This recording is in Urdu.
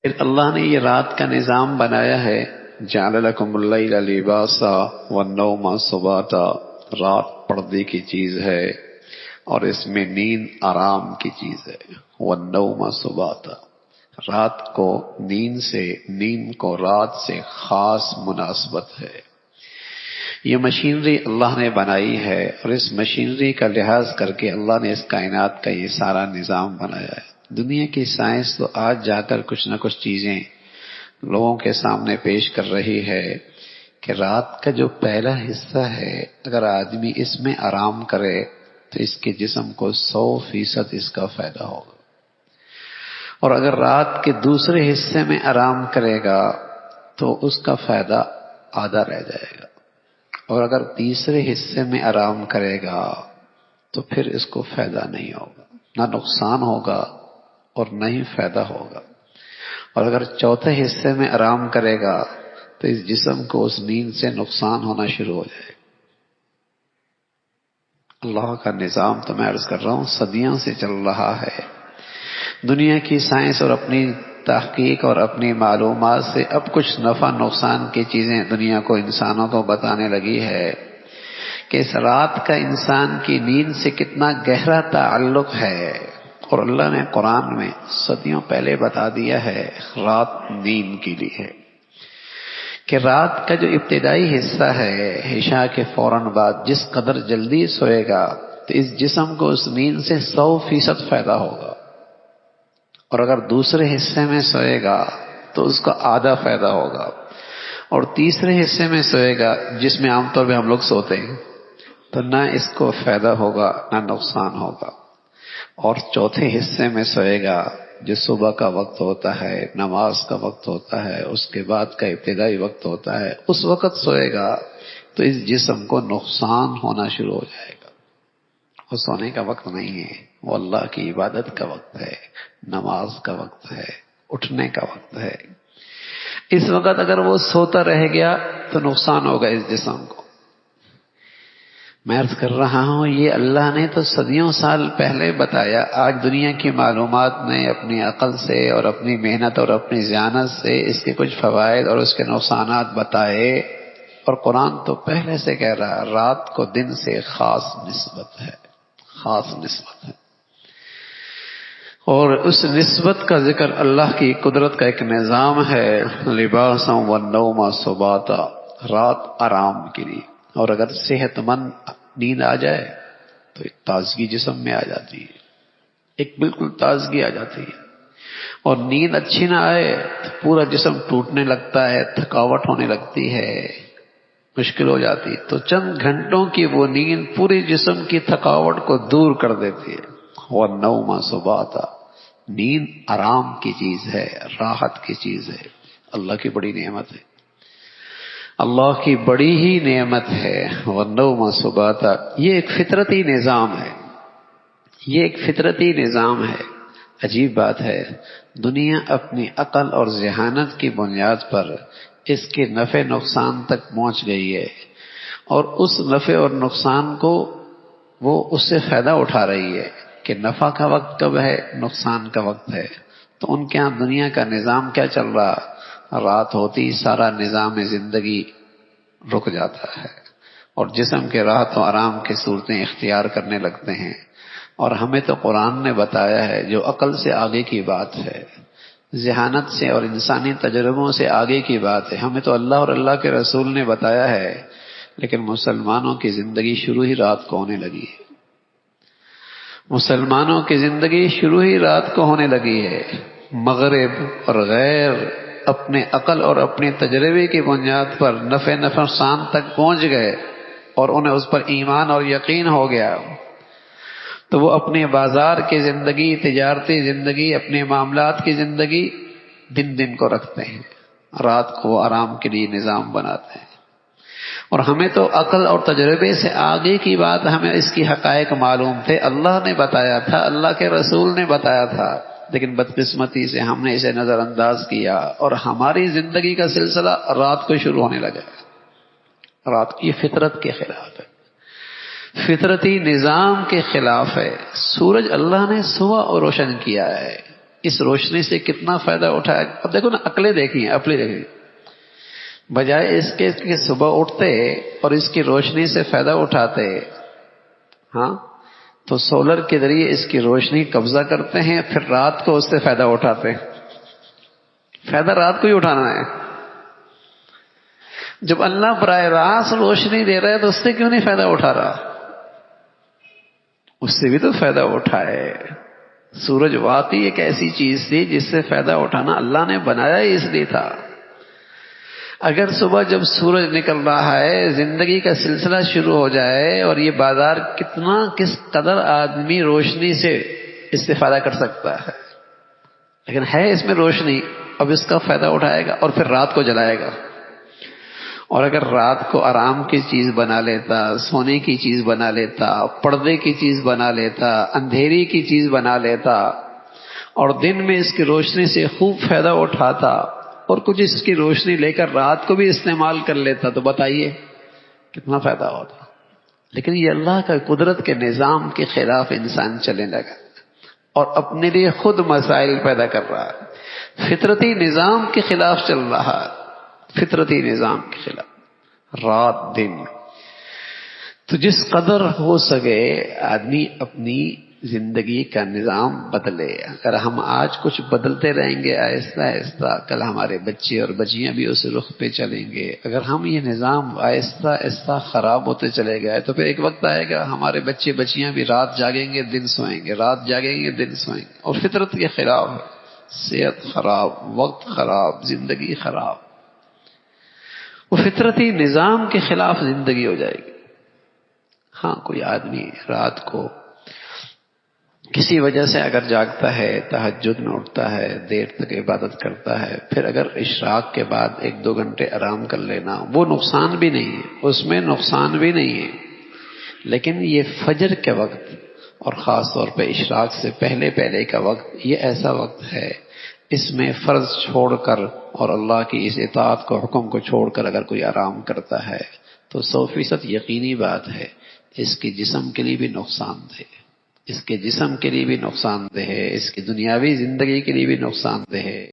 پھر اللہ نے یہ رات کا نظام بنایا ہے، جعل لکم اللیل لباسا والنوم سباتا، رات پردے کی چیز ہے اور اس میں نیند آرام کی چیز ہے، والنوم سباتا، رات کو نیند کو رات سے خاص مناسبت ہے۔ یہ مشینری اللہ نے بنائی ہے اور اس مشینری کا لحاظ کر کے اللہ نے اس کائنات کا یہ سارا نظام بنایا ہے۔ دنیا کی سائنس تو آج جا کر کچھ نہ کچھ چیزیں لوگوں کے سامنے پیش کر رہی ہے کہ رات کا جو پہلا حصہ ہے اگر آدمی اس میں آرام کرے تو اس کے جسم کو 100% اس کا فائدہ ہوگا، اور اگر رات کے دوسرے حصے میں آرام کرے گا تو اس کا فائدہ آدھا رہ جائے گا، اور اگر تیسرے حصے میں آرام کرے گا تو پھر اس کو فائدہ نہیں ہوگا، نہ نقصان ہوگا اور نہ ہی فائدہ ہوگا، اور اگر چوتھے حصے میں آرام کرے گا تو اس جسم کو اس نیند سے نقصان ہونا شروع ہو جائے گا۔ اللہ کا نظام تو میں عرض کر رہا ہوں صدیوں سے چل رہا ہے۔ دنیا کی سائنس اور اپنی تحقیق اور اپنی معلومات سے اب کچھ نفع نقصان کی چیزیں دنیا کو انسانوں کو بتانے لگی ہے کہ اس رات کا انسان کی نیند سے کتنا گہرا تعلق ہے، اور اللہ نے قرآن میں صدیوں پہلے بتا دیا ہے رات نیند کے لیے ہے کہ رات کا جو ابتدائی حصہ ہے عشاء کے فوراً بعد جس قدر جلدی سوئے گا تو اس جسم کو اس نیند سے 100% فائدہ ہوگا، اور اگر دوسرے حصے میں سوئے گا تو اس کا آدھا فائدہ ہوگا، اور تیسرے حصے میں سوئے گا جس میں عام طور پہ ہم لوگ سوتے ہیں تو نہ اس کو فائدہ ہوگا نہ نقصان ہوگا، اور چوتھے حصے میں سوئے گا جو صبح کا وقت ہوتا ہے، نماز کا وقت ہوتا ہے، اس کے بعد کا ابتدائی وقت ہوتا ہے، اس وقت سوئے گا تو اس جسم کو نقصان ہونا شروع ہو جائے گا۔ وہ سونے کا وقت نہیں ہے، وہ اللہ کی عبادت کا وقت ہے، نماز کا وقت ہے، اٹھنے کا وقت ہے۔ اس وقت اگر وہ سوتا رہ گیا تو نقصان ہوگا اس جسم کو۔ میں عرض کر رہا ہوں یہ اللہ نے تو صدیوں سال پہلے بتایا، آج دنیا کی معلومات نے اپنی عقل سے اور اپنی محنت اور اپنی ذہانت سے اس کے کچھ فوائد اور اس کے نقصانات بتائے، اور قرآن تو پہلے سے کہہ رہا رات کو دن سے خاص نسبت ہے، خاص نسبت ہے، اور اس نسبت کا ذکر اللہ کی قدرت کا ایک نظام ہے، لباسا والنوم سباتا، رات آرام کے لیے، اور اگر صحت مند نیند آ جائے تو ایک تازگی جسم میں آ جاتی ہے، ایک بالکل تازگی آ جاتی ہے، اور نیند اچھی نہ آئے تو پورا جسم ٹوٹنے لگتا ہے، تھکاوٹ ہونے لگتی ہے، مشکل ہو جاتی، تو چند گھنٹوں کی وہ نیند پورے جسم کی تھکاوٹ کو دور کر دیتی ہے۔ والنوم سباتا، نیند آرام کی چیز ہے، راحت کی چیز ہے، اللہ کی بڑی نعمت ہے، اللہ کی بڑی ہی نعمت ہے۔ والنوم سباتا، یہ ایک فطرتی نظام ہے، یہ ایک فطرتی نظام ہے۔ عجیب بات ہے، دنیا اپنی عقل اور ذہانت کی بنیاد پر اس کے نفع نقصان تک پہنچ گئی ہے، اور اس نفع اور نقصان کو وہ اس سے فائدہ اٹھا رہی ہے کہ نفع کا وقت کب ہے، نقصان کا وقت ہے۔ تو ان کے ہاں دنیا کا نظام کیا چل رہا، رات ہوتی سارا نظام زندگی رک جاتا ہے، اور جسم کے راحت و آرام کی صورتیں اختیار کرنے لگتے ہیں، اور ہمیں تو قرآن نے بتایا ہے جو عقل سے آگے کی بات ہے، ذہانت سے اور انسانی تجربوں سے آگے کی بات ہے، ہمیں تو اللہ اور اللہ کے رسول نے بتایا ہے، لیکن مسلمانوں کی زندگی شروع ہی رات کو ہونے لگی ہے، مسلمانوں کی زندگی شروع ہی رات کو ہونے لگی ہے۔ مغرب اور غیر اپنے عقل اور اپنے تجربے کی بنیاد پر نفع نقصان تک پہنچ گئے اور انہیں اس پر ایمان اور یقین ہو گیا، تو وہ اپنے بازار کی زندگی، تجارتی زندگی، اپنے معاملات کی زندگی دن دن کو رکھتے ہیں، رات کو آرام کے لیے نظام بناتے ہیں، اور ہمیں تو عقل اور تجربے سے آگے کی بات، ہمیں اس کی حقائق معلوم تھے، اللہ نے بتایا تھا، اللہ کے رسول نے بتایا تھا، لیکن بدقسمتی سے ہم نے اسے نظر انداز کیا، اور ہماری زندگی کا سلسلہ رات کو شروع ہونے لگا۔ رات کی فطرت کے خلاف ہے، فطرتی نظام کے خلاف ہے۔ سورج اللہ نے صبح روشن کیا ہے، اس روشنی سے کتنا فائدہ اٹھایا. اب دیکھو نا، عقلیں دیکھیں، عقلیں دیکھیں، بجائے اس کے کہ صبح اٹھتے اور اس کی روشنی سے فائدہ اٹھاتے، ہاں، تو سولر کے ذریعے اس کی روشنی قبضہ کرتے ہیں، پھر رات کو اس سے فائدہ اٹھاتے ہیں. فائدہ رات کو ہی اٹھانا ہے. جب اللہ براہ راست روشنی دے رہا ہے تو اس سے کیوں نہیں فائدہ اٹھا رہا؟ اس سے بھی تو فائدہ اٹھائے. سورج واقعی ایک ایسی چیز تھی جس سے فائدہ اٹھانا اللہ نے بنایا ہی اس لیے تھا. اگر صبح جب سورج نکل رہا ہے زندگی کا سلسلہ شروع ہو جائے اور یہ بازار کس قدر آدمی روشنی سے استفادہ کر سکتا ہے، لیکن ہے اس میں روشنی، اب اس کا فائدہ اٹھائے گا اور پھر رات کو جلائے گا. اور اگر رات کو آرام کی چیز بنا لیتا، سونے کی چیز بنا لیتا، پردے کی چیز بنا لیتا، اندھیری کی چیز بنا لیتا، اور دن میں اس کی روشنی سے خوب فائدہ اٹھاتا اور کچھ اس کی روشنی لے کر رات کو بھی استعمال کر لیتا، تو بتائیے کتنا فائدہ ہوتا. لیکن یہ اللہ کا قدرت کے نظام کے خلاف انسان چلنے لگا اور اپنے لیے خود مسائل پیدا کر رہا ہے. فطرتی نظام کے خلاف چل رہا ہے، فطرتی نظام کے خلاف، رات دن. تو جس قدر ہو سکے آدمی اپنی زندگی کا نظام بدلے. اگر ہم آج کچھ بدلتے رہیں گے آہستہ آہستہ، کل ہمارے بچے اور بچیاں بھی اس رخ پہ چلیں گے. اگر ہم یہ نظام آہستہ آہستہ خراب ہوتے چلے گئے تو پھر ایک وقت آئے گا ہمارے بچے بچیاں بھی رات جاگیں گے دن سوئیں گے، رات جاگیں گے دن سوئیں گے، اور فطرت کے خلاف ہے. صحت خراب، وقت خراب، زندگی خراب. وہ فطرتی نظام کے خلاف زندگی ہو جائے گی. ہاں، کوئی آدمی رات کو کسی وجہ سے اگر جاگتا ہے، تہجد میں اٹھتا ہے، دیر تک عبادت کرتا ہے، پھر اگر اشراق کے بعد 1-2 گھنٹے آرام کر لینا، وہ نقصان بھی نہیں ہے، اس میں نقصان بھی نہیں ہے. لیکن یہ فجر کے وقت اور خاص طور پہ اشراق سے پہلے کا وقت، یہ ایسا وقت ہے اس میں فرض چھوڑ کر اور اللہ کی اس اطاعت کو، حکم کو چھوڑ کر اگر کوئی آرام کرتا ہے تو 100% یقینی بات ہے اس کے جسم کے لیے بھی نقصان دہ، اس کے جسم کے لیے بھی نقصان دہ ہے، اس کی دنیاوی زندگی کے لیے بھی نقصان دہ ہے.